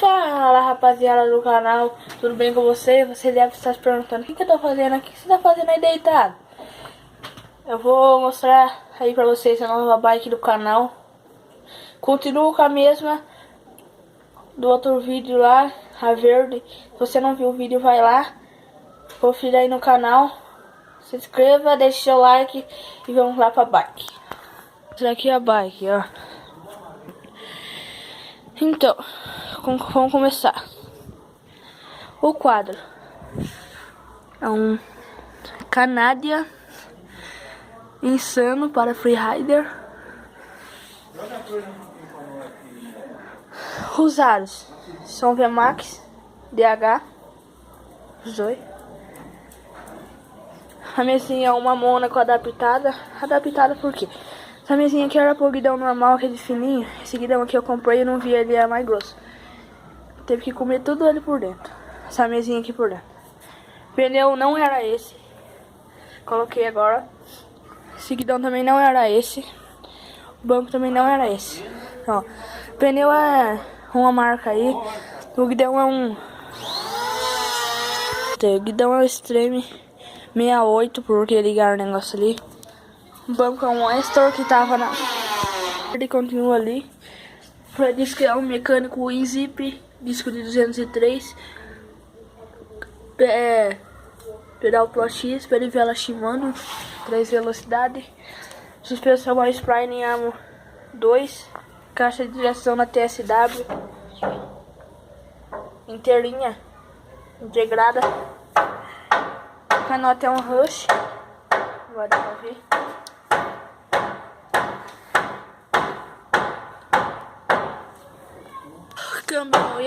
Fala, rapaziada do canal, tudo bem com você? Você deve estar se perguntando, o que eu tô fazendo aqui? O que você tá fazendo aí deitado? Eu vou mostrar aí pra vocês a nova bike do canal. Continuo com a mesma do outro vídeo lá, a verde. Se você não viu o vídeo, vai lá, confira aí no canal, se inscreva, deixe seu like e vamos lá pra bike. Essa aqui é a bike, ó. Então, vamos começar. O quadro é um Canadian insano para freerider. Os aros são VMAX DH, os dois. A mesinha é uma Mônaco adaptada. Adaptada por quê? Essa mesinha aqui era por guidão normal, aquele fininho. Esse guidão aqui eu comprei e não vi, ele é mais grosso. Teve que comer tudo ele por dentro. Essa mesinha aqui por dentro. Pneu não era esse. Coloquei agora. Esse guidão também não era esse. O banco também não era esse. Ó, pneu é uma marca aí. O guidão é um... O guidão é o Extreme 68, porque ligaram o negócio ali. O banco é um Astor que tava na... Ele continua ali. Diz que é um mecânico WinZip, disco de 203. Pedal Pro X, perivela Shimano, 3 velocidades. Suspensão a Spline Amo 2. Caixa de direção na TSW. Inteirinha, integrada. Canota é um Rush. Agora dá pra ver. Câmbio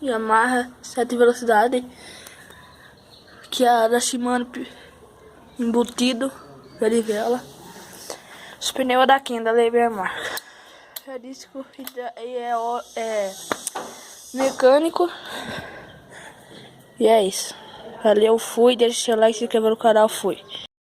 Yamaha 7 velocidade, que é a da Shimano embutido, perivela. Os pneus da Kenda, lembra a marca. É disco e é mecânico. E é isso. Valeu, fui, deixa o seu like, se inscreva no canal, fui.